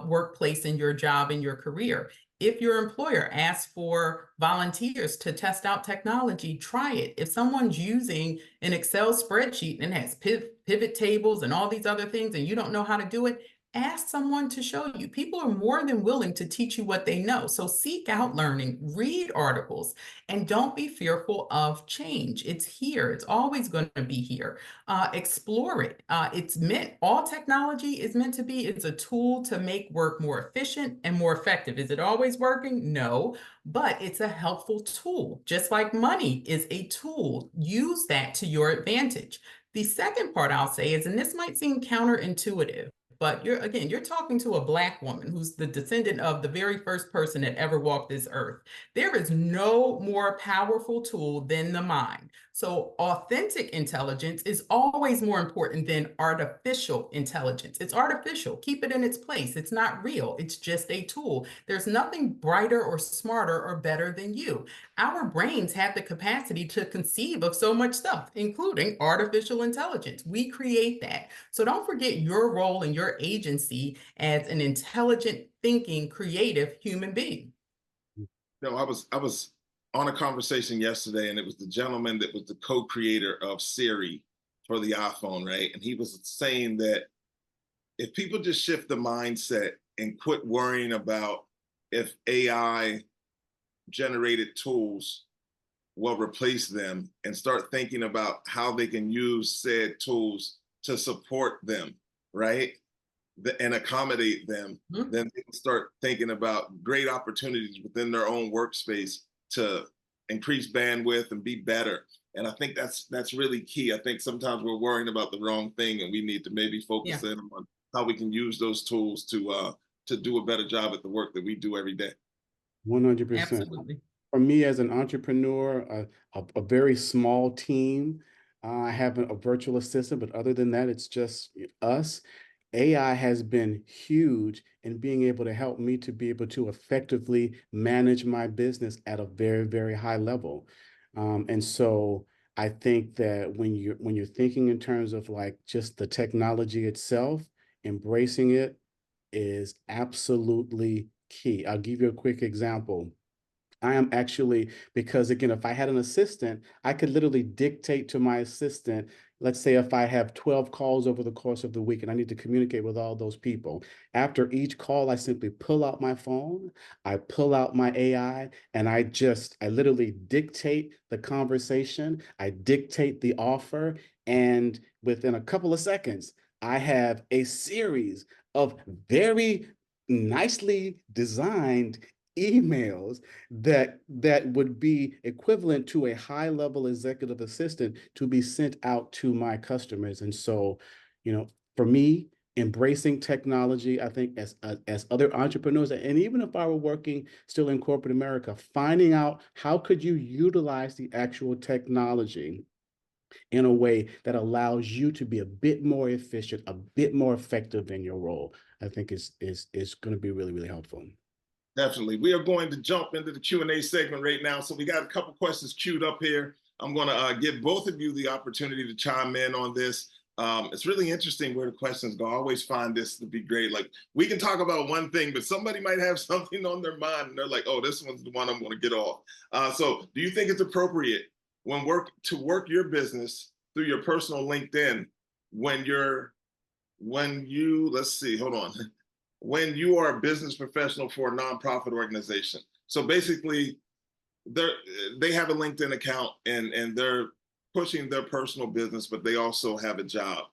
workplace and your job and your career. If your employer asks for volunteers to test out technology, try it. If someone's using an Excel spreadsheet and has pivot tables and all these other things and you don't know how to do it, ask someone to show you. People are more than willing to teach you what they know. So seek out learning, read articles, and don't be fearful of change. It's here. It's always going to be here. Explore it. All technology is meant to be, it's a tool to make work more efficient and more effective. Is it always working? No, but it's a helpful tool. Just like money is a tool, use that to your advantage. The second part I'll say is, and this might seem counterintuitive, but you're talking to a Black woman who's the descendant of the very first person that ever walked this earth. There is no more powerful tool than the mind. So authentic intelligence is always more important than artificial intelligence. It's artificial. Keep it in its place. It's not real. It's just a tool. There's nothing brighter or smarter or better than you. Our brains have the capacity to conceive of so much stuff, including artificial intelligence. We create that. So don't forget your role and your agency as an intelligent, thinking, creative human being. No, I was on a conversation yesterday, and it was the gentleman that was the co-creator of Siri for the iPhone, right? And he was saying that if people just shift the mindset and quit worrying about if AI generated tools will replace them and start thinking about how they can use said tools to support them, right? And accommodate them, then they can start thinking about great opportunities within their own workspace to increase bandwidth and be better. And I think that's really key. I think sometimes we're worrying about the wrong thing, and we need to maybe focus in on how we can use those tools to do a better job at the work that we do every day. 100%. Absolutely. For me as an entrepreneur, a very small team. I have a virtual assistant, but other than that, it's just us. AI has been huge in being able to help me to be able to effectively manage my business at a very, very high level. And so I think that when you're thinking in terms of like just the technology itself, embracing it is absolutely key. I'll give you a quick example. I am actually, because again, if I had an assistant, I could literally dictate to my assistant, let's say if I have 12 calls over the course of the week and I need to communicate with all those people. After each call, I simply pull out my phone, I pull out my AI, and I literally dictate the conversation, I dictate the offer, and within a couple of seconds, I have a series of very nicely designed emails that would be equivalent to a high-level executive assistant to be sent out to my customers. And so, for me, embracing technology, I think as other entrepreneurs, and even if I were working still in corporate America, finding out how could you utilize the actual technology in a way that allows you to be a bit more efficient, a bit more effective in your role, I think is going to be really, really helpful. Definitely. We are going to jump into the Q&A segment right now. So we got a couple questions queued up here. I'm going to give both of you the opportunity to chime in on this. It's really interesting where the questions go. I always find this to be great. Like, we can talk about one thing, but somebody might have something on their mind and they're like, oh, this one's the one I'm going to get off. So do you think it's appropriate when work your business through your personal LinkedIn when you, let's see, hold on, when you are a business professional for a nonprofit organization? So basically, they have a LinkedIn account and they're pushing their personal business, but they also have a job.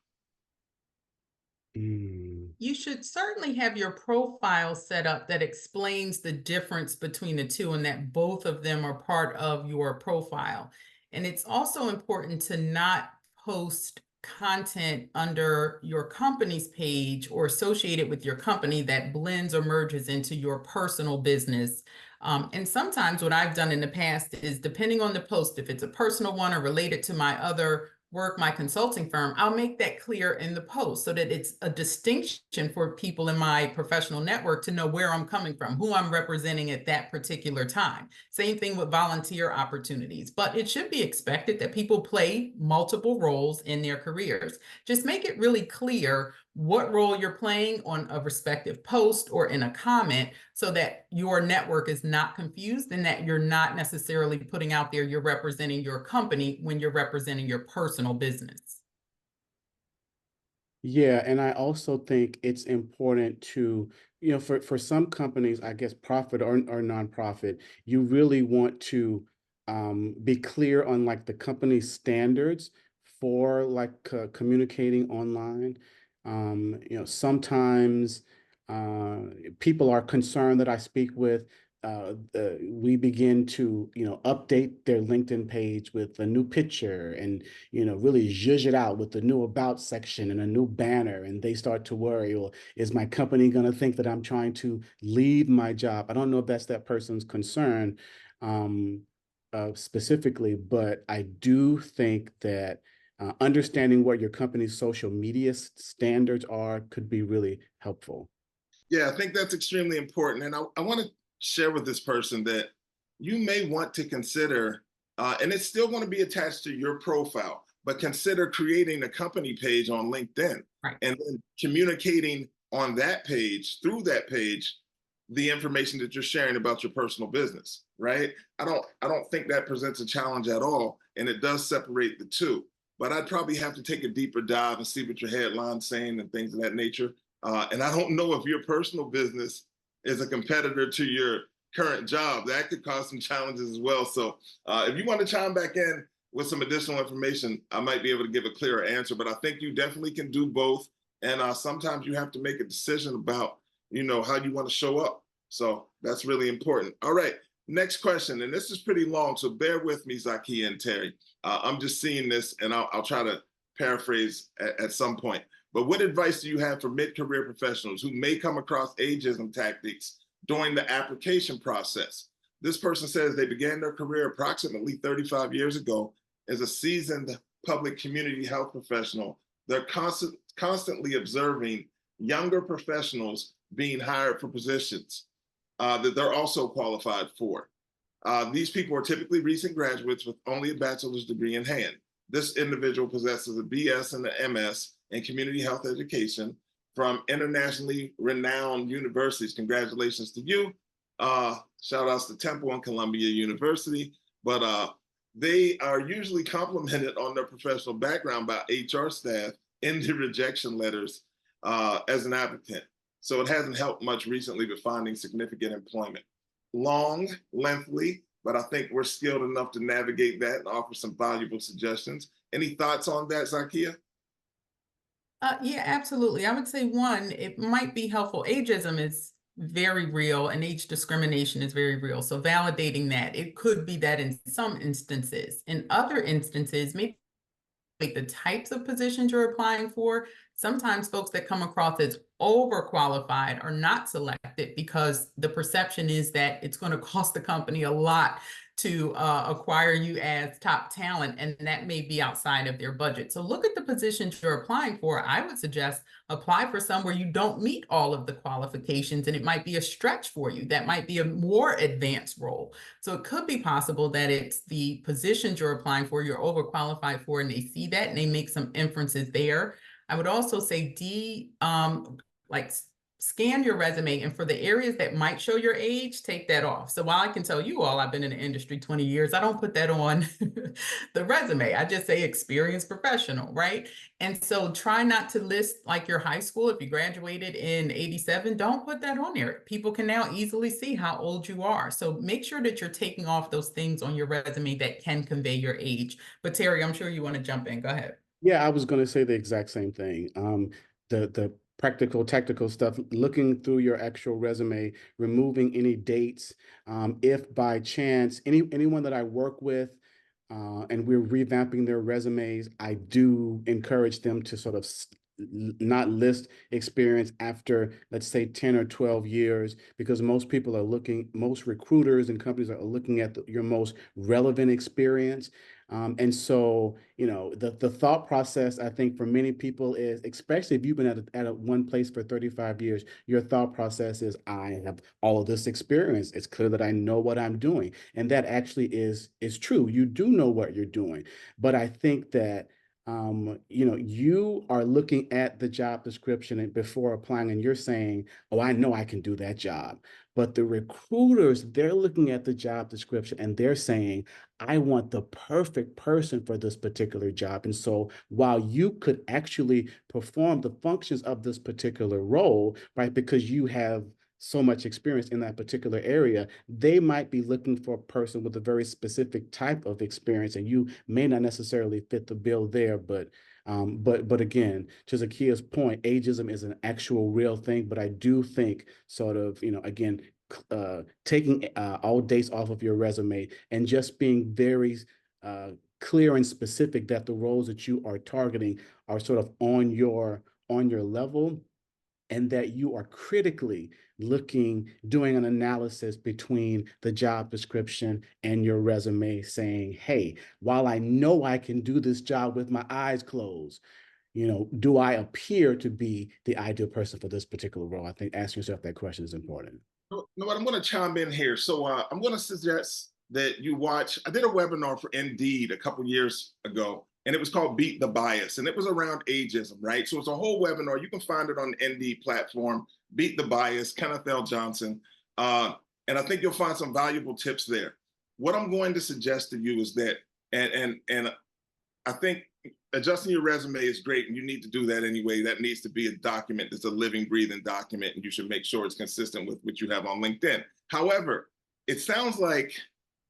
You should certainly have your profile set up that explains the difference between the two and that both of them are part of your profile. And it's also important to not post content under your company's page or associated with your company that blends or merges into your personal business. And sometimes what I've done in the past is, depending on the post, if it's a personal one or related to my other work, my consulting firm, I'll make that clear in the post so that it's a distinction for people in my professional network to know where I'm coming from, who I'm representing at that particular time. Same thing with volunteer opportunities, but it should be expected that people play multiple roles in their careers. Just make it really clear what role you're playing on a respective post or in a comment so that your network is not confused and that you're not necessarily putting out there you're representing your company when you're representing your personal business. Yeah, and I also think it's important to, for some companies, I guess profit or nonprofit, you really want to be clear on like the company's standards for like communicating online. Sometimes people are concerned that I speak with. We begin to, update their LinkedIn page with a new picture and, really zhuzh it out with the new about section and a new banner. And they start to worry, well, is my company going to think that I'm trying to leave my job? I don't know if that's that person's concern specifically, but I do think that understanding what your company's social media standards are could be really helpful. Yeah, I think that's extremely important. And I want to share with this person that you may want to consider, and it's still going to be attached to your profile, but consider creating a company page on LinkedIn. Right. And then communicating on that page, through that page, the information that you're sharing about your personal business, right? I don't think that presents a challenge at all. And it does separate the two. But I'd probably have to take a deeper dive and see what your headline's saying and things of that nature. And I don't know if your personal business is a competitor to your current job. That could cause some challenges as well. So if you want to chime back in with some additional information, I might be able to give a clearer answer. But I think you definitely can do both. And sometimes you have to make a decision about, how you want to show up. So that's really important. All right. Next question. And this is pretty long, so bear with me, Zakia and Terry. I'm just seeing this and I'll try to paraphrase at some point. But what advice do you have for mid-career professionals who may come across ageism tactics during the application process? This person says they began their career approximately 35 years ago as a seasoned public community health professional. They're constantly observing younger professionals being hired for positions that they're also qualified for. These people are typically recent graduates with only a bachelor's degree in hand. This individual possesses a BS and an MS in community health education from internationally renowned universities. Congratulations to you. Shout outs to Temple and Columbia University. But they are usually complimented on their professional background by HR staff in the rejection letters as an applicant. So it hasn't helped much recently with finding significant employment. Long, lengthy, but I think we're skilled enough to navigate that and offer some valuable suggestions. Any thoughts on that, Zakia? Yeah, absolutely. I would say one, it might be helpful. Ageism is very real and age discrimination is very real. So validating that, it could be that in some instances. In other instances, maybe the types of positions you're applying for. Sometimes folks that come across as overqualified are not selected because the perception is that it's going to cost the company a lot to acquire you as top talent, and that may be outside of their budget. So look at the positions you're applying for. I would suggest apply for some where you don't meet all of the qualifications, and it might be a stretch for you. That might be a more advanced role. So it could be possible that it's the positions you're applying for, you're overqualified for, and they see that and they make some inferences there. I would also say scan your resume, and for the areas that might show your age, take that off. So while I can tell you all I've been in the industry 20 years, I don't put that on the resume. I just say experienced professional, right? And so try not to list like your high school. If you graduated in 87, don't put that on there. People can now easily see how old you are. So make sure that you're taking off those things on your resume that can convey your age. But Terry, I'm sure you want to jump in. Go ahead. Yeah, I was going to say the exact same thing. The practical, tactical stuff, looking through your actual resume, removing any dates. If by chance anyone that I work with, and we're revamping their resumes, I do encourage them to sort of not list experience after, let's say, 10 or 12 years, because most people are looking, most recruiters and companies are looking at your most relevant experience. And so, the thought process, I think, for many people is, especially if you've been at one place for 35 years, your thought process is, I have all of this experience. It's clear that I know what I'm doing. And that actually is true. You do know what you're doing. But I think that you are looking at the job description and before applying, and you're saying, oh, I know I can do that job. But the recruiters, they're looking at the job description and they're saying, I want the perfect person for this particular job. And so while you could actually perform the functions of this particular role, right, because you have so much experience in that particular area, they might be looking for a person with a very specific type of experience, and you may not necessarily fit the bill there. But again, to Zakia's point, ageism is an actual real thing. But I do think sort of, again, taking all dates off of your resume and just being very clear and specific that the roles that you are targeting are sort of on your level, and that you are critically doing an analysis between the job description and your resume, saying, hey, while I know I can do this job with my eyes closed, do I appear to be the ideal person for this particular role? I think asking yourself that question is important. No, but I'm going to chime in here. So I'm going to suggest that you watch. I did a webinar for Indeed a couple years ago, and it was called Beat the Bias, and it was around ageism, right? So it's a whole webinar. You can find it on the Indeed platform, Beat the Bias, Kenneth L. Johnson. And I think you'll find some valuable tips there. What I'm going to suggest to you is that, and I think adjusting your resume is great, and you need to do that anyway. That needs to be a document that's a living, breathing document, and you should make sure it's consistent with what you have on LinkedIn. However, it sounds like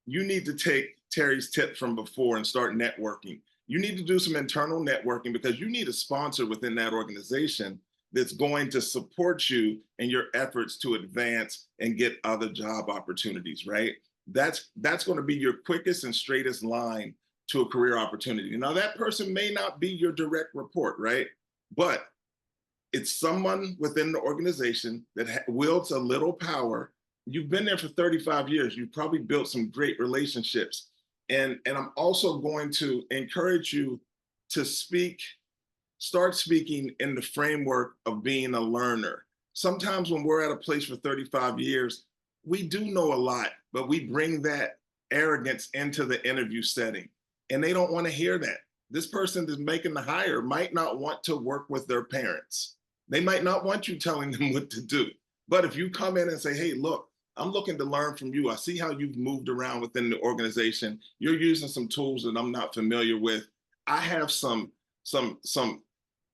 you need to take Terry's tip from before and start networking. You need to do some internal networking, because you need a sponsor within that organization that's going to support you in your efforts to advance and get other job opportunities, right? That's going to be your quickest and straightest line to a career opportunity. Now, that person may not be your direct report, right? But it's someone within the organization that wields a little power. You've been there for 35 years. You've probably built some great relationships. And I'm also going to encourage you to start speaking in the framework of being a learner. Sometimes when we're at a place for 35 years, we do know a lot, but we bring that arrogance into the interview setting. And they don't want to hear that. This person that's making the hire might not want to work with their parents. They might not want you telling them what to do. But if you come in and say, hey, look, I'm looking to learn from you. I see how you've moved around within the organization. You're using some tools that I'm not familiar with. I have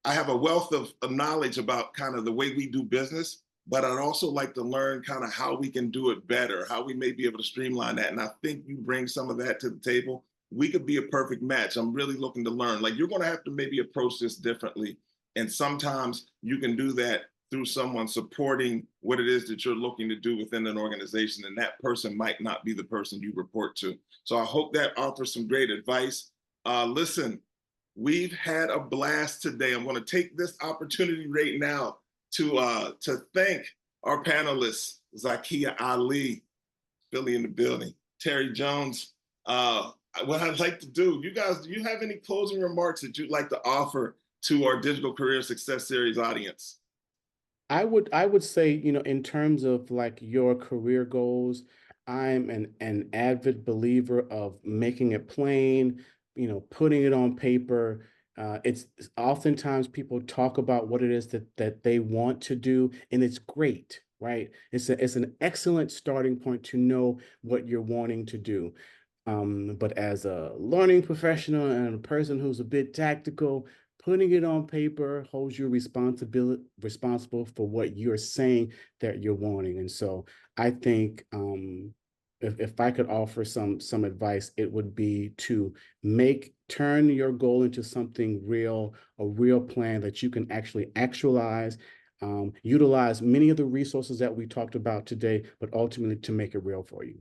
I have a wealth of knowledge about kind of the way we do business, but I'd also like to learn kind of how we can do it better, how we may be able to streamline that. And I think you bring some of that to the table. We could be a perfect match. I'm really looking to learn. Like, you're going to have to maybe approach this differently. And sometimes you can do that through someone supporting what it is that you're looking to do within an organization. And that person might not be the person you report to. So I hope that offers some great advice. Listen, We've had a blast today. I'm going to take this opportunity right now to thank our panelists, Zakia Ali, Philly in the building, Terry Jones. What I'd like to do, you guys, do you have any closing remarks that you'd like to offer to our Digital Career Success Series audience? I would say, in terms of like your career goals, I'm an avid believer of making it plain, putting it on paper. It's oftentimes people talk about what it is that they want to do, and it's great, right? It's an excellent starting point to know what you're wanting to do. But as a learning professional and a person who's a bit tactical, putting it on paper holds you responsible for what you're saying that you're wanting. And so I think if I could offer some advice, it would be to turn your goal into something real, a real plan that you can actually actualize. Utilize many of the resources that we talked about today, but ultimately to make it real for you.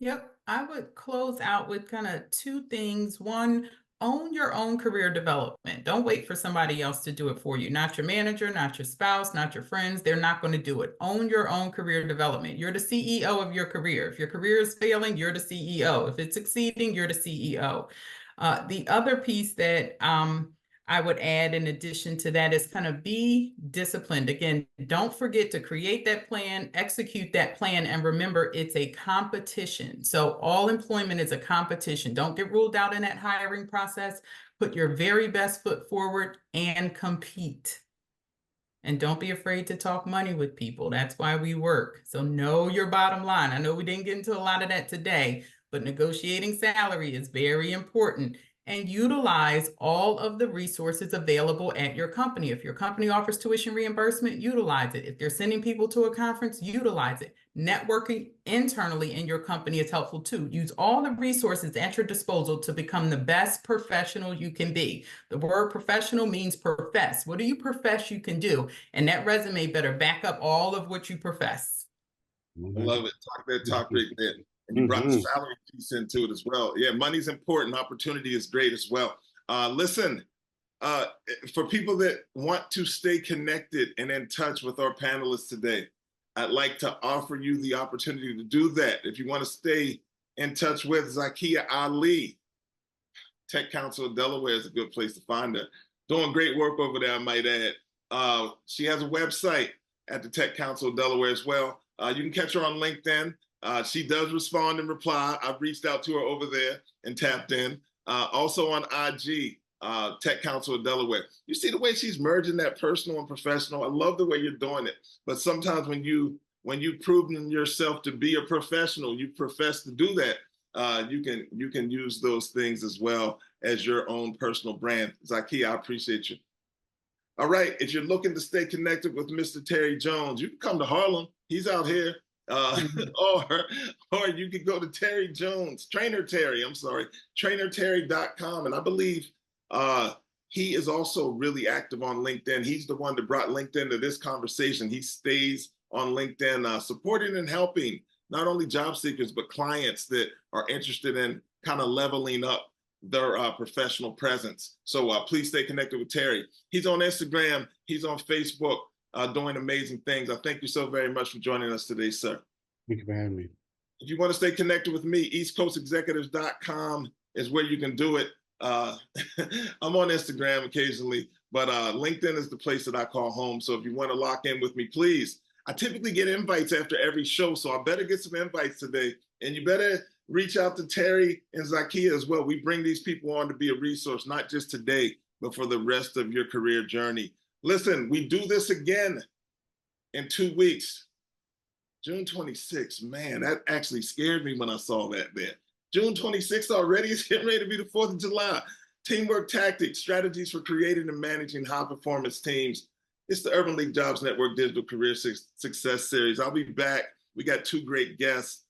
Yep, I would close out with kind of two things. One, own your own career development. Don't wait for somebody else to do it for you. Not your manager, not your spouse, not your friends. They're not going to do it. Own your own career development. You're the CEO of your career. If your career is failing, you're the CEO. If it's succeeding, you're the CEO. The other piece that I would add in addition to that is kind of be disciplined. Again, don't forget to create that plan, execute that plan, and remember it's a competition. So all employment is a competition. Don't get ruled out in that hiring process. Put your very best foot forward and compete. And don't be afraid to talk money with people. That's why we work. So know your bottom line. I know we didn't get into a lot of that today, but negotiating salary is very important. And utilize all of the resources available at your company. If your company offers tuition reimbursement, utilize it. If they're sending people to a conference, utilize it. Networking internally in your company is helpful too. Use all the resources at your disposal to become the best professional you can be. The word professional means profess. What do you profess you can do? And that resume better back up all of what you profess. I love it. Talk that talk right there. And you brought the salary piece into it as well. Yeah, money's important. Opportunity is great as well. Listen, for people that want to stay connected and in touch with our panelists today, I'd like to offer you the opportunity to do that. If you want to stay in touch with Zakia Ali, Tech Council of Delaware is a good place to find her. Doing great work over there, I might add. She has a website at the Tech Council of Delaware as well. You can catch her on LinkedIn. She does respond and reply. I've reached out to her over there and tapped in. Also on IG, Tech Council of Delaware. You see the way she's merging that personal and professional. I love the way you're doing it. But sometimes when you've proven yourself to be a professional, you profess to do that. You can use those things as well as your own personal brand. Zakia, I appreciate you. All right, if you're looking to stay connected with Mr. Terry Jones, you can come to Harlem. He's out here. Or you could go to Terry Jones, trainerterry.com. And I believe he is also really active on LinkedIn. He's the one that brought LinkedIn to this conversation. He stays on LinkedIn, supporting and helping not only job seekers, but clients that are interested in kind of leveling up their professional presence. So please stay connected with Terry. He's on Instagram. He's on Facebook, doing amazing things. I thank you so very much for joining us today, sir. Thank you for having me. If you want to stay connected with me, eastcoastexecutives.com is where you can do it. I'm on Instagram occasionally, but LinkedIn is the place that I call home. So if you want to lock in with me, please. I typically get invites after every show, so I better get some invites today. And you better reach out to Terry and Zakia as well. We bring these people on to be a resource, not just today, but for the rest of your career journey. Listen, we do this again in 2 weeks. June 26th, man, that actually scared me when I saw that there. June 26th already, it's getting ready to be the 4th of July. Teamwork tactics, strategies for creating and managing high performance teams. It's the Urban League Jobs Network Digital Career Success Series. I'll be back. We got 2 great guests.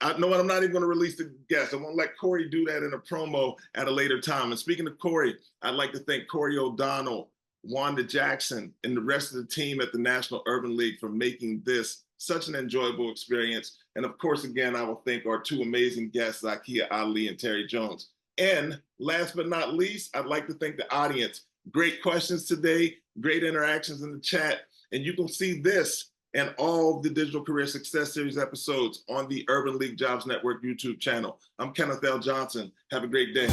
I know what, I'm not even going to release the guests. I'm going to let Corey do that in a promo at a later time. And speaking of Corey, I'd like to thank Corey O'Donnell, Wanda Jackson, and the rest of the team at the National Urban League for making this such an enjoyable experience. And of course, again, I will thank our 2 amazing guests, Zakia Ali and Terry Jones. And last but not least, I'd like to thank the audience. Great questions today, great interactions in the chat. And you can see this and all the Digital Career Success Series episodes on the Urban League Jobs Network YouTube channel. I'm Kenneth L. Johnson. Have a great day.